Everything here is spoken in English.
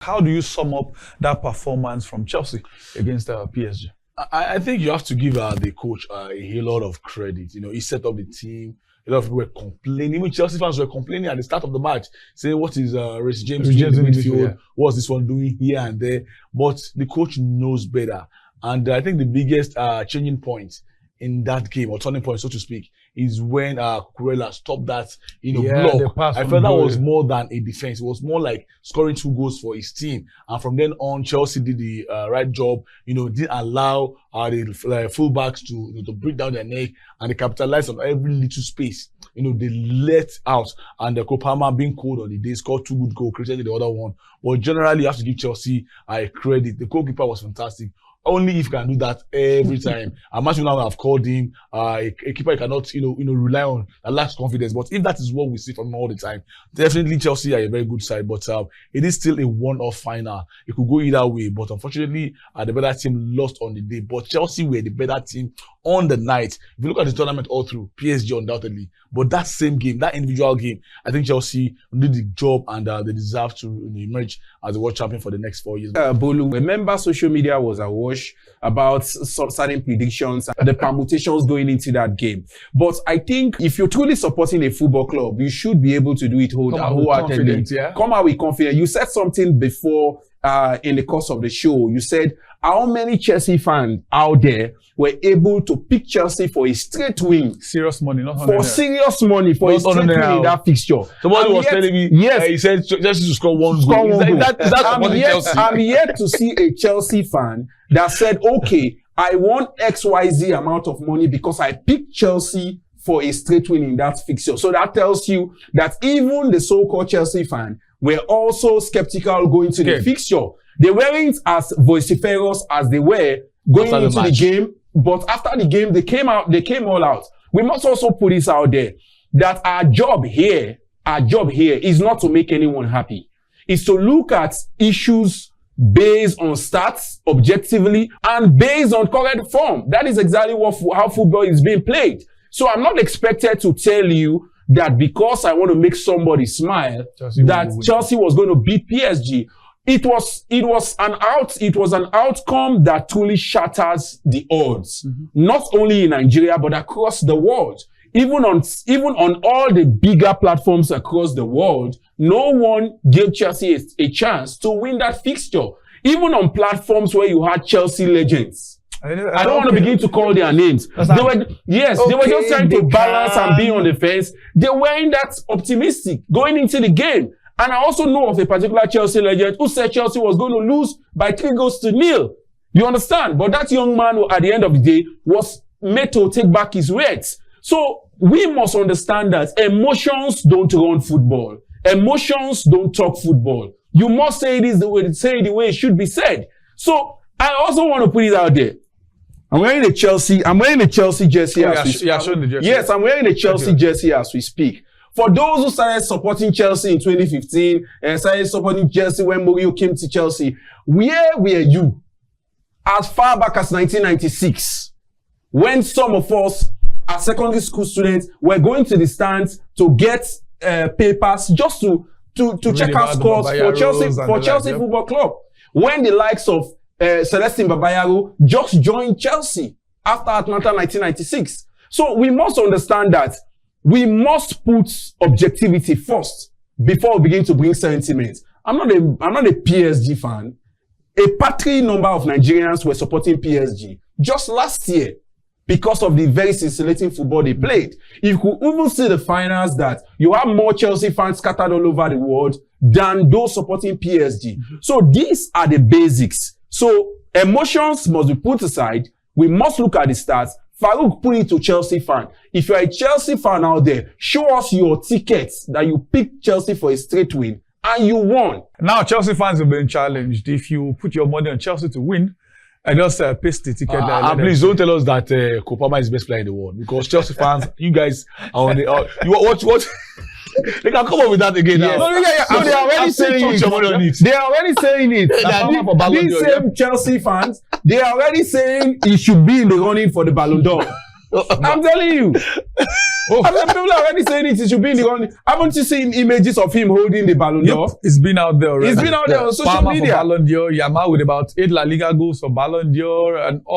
How do you sum up that performance from Chelsea against PSG? I think you have to give the coach a lot of credit. You know, he set up the team. A lot of people were complaining. Even Chelsea fans were complaining at the start of the match, saying, "What is Reece James doing in the midfield? Yeah. What's this one doing here and there?" But the coach knows better. And I think the biggest changing point in that game, or turning point, so to speak, is when Kurela stopped that, block. I felt that was more than a defense. It was more like scoring 2 goals for his team. And from then on, Chelsea did the right job. Didn't allow the fullbacks to break down their neck, and they capitalized on every little space. They let out, and the Kopama, being cold on the day, scored 2 good goals, created the other one. But generally, you have to give Chelsea credit. The goalkeeper was fantastic. Only if you can do that every time. I'm not sure now I've called him a keeper you cannot, rely on, that lacks confidence. But if that is what we see from him all the time, definitely Chelsea are a very good side. But it is still a one-off final. It could go either way. But unfortunately, the better team lost on the day. But Chelsea were the better team on the night. If you look at the tournament all through, PSG undoubtedly. But that same game, that individual game, I think Chelsea did the job, and they deserve to emerge as the world champion for the next 4 years. Bolu, remember social media was awash about certain predictions and the permutations going into that game. But I think if you're truly supporting a football club, you should be able to do it wholeheartedly. Yeah? Come out with confidence. You said something before in the course of the show. You said how many Chelsea fans out there were able to pick Chelsea for a straight win. Serious money, not for serious money, for a straight win in that fixture. Somebody was telling me, yes, he said Chelsea to score 1 goal. I'm yet to see a Chelsea fan that said, okay, I want XYZ amount of money because I picked Chelsea for a straight win in that fixture. So that tells you that even the so-called Chelsea fan were also skeptical going to the fixture. They weren't as vociferous as they were going into the game. But after the game, they came all out. We must also put this out there, that our job here is not to make anyone happy. It's to look at issues based on stats, objectively, and based on current form. That is exactly how football is being played. So I'm not expected to tell you that because I want to make somebody smile, Chelsea was going to beat PSG. It was an outcome that truly shatters the odds, not only in Nigeria, but across the world. Even on all the bigger platforms across the world, no one gave Chelsea a chance to win that fixture. Even on platforms where you had Chelsea legends. I don't want to begin to call their names. They were just trying to balance and be on the fence. They weren't that optimistic going into the game. And I also know of a particular Chelsea legend who said Chelsea was going to lose by 3-0. You understand? But that young man, at the end of the day, was made to take back his words. So we must understand that emotions don't run football. Emotions don't talk football. You must say it the way it should be said. So I also want to put it out there. I'm wearing a Chelsea jersey as we speak. Yes, I'm wearing a Chelsea jersey as we speak. For those who started supporting Chelsea in 2015 and started supporting Chelsea when Mourinho came to Chelsea, where were you as far back as 1996 when some of us as secondary school students were going to the stands to get papers just to check out scores for Chelsea Football Club? When the likes of Celestine Babayaro just joined Chelsea after Atlanta 1996. So we must understand that we must put objectivity first before we begin to bring sentiment. I'm not a PSG fan. A patchy number of Nigerians were supporting PSG just last year because of the very scintillating football they played. You could even see the finals that you have more Chelsea fans scattered all over the world than those supporting PSG. So these are the basics. So emotions must be put aside. We must look at the stats. Farouk, put it to Chelsea fan. If you're a Chelsea fan out there, show us your tickets that you picked Chelsea for a straight win and you won. Now Chelsea fans have been challenged. If you put your money on Chelsea to win, and just paste the ticket. Please don't tell us that Kopama is the best player in the world, because Chelsea fans, you guys are on the. What? They can come up with that again. Yes. So they are already saying it. They are already saying it. These same Chelsea fans, they are already saying he should be in the running for the Ballon d'Or. I'm telling you. I mean, people are already saying it should be in the running. Haven't you seen images of him holding the Ballon d'Or? Yep, it's been out there already. It's been out there on social Palmer media. for Ballon d'Or, Yamal with about 8 La Liga goals for Ballon d'Or and all.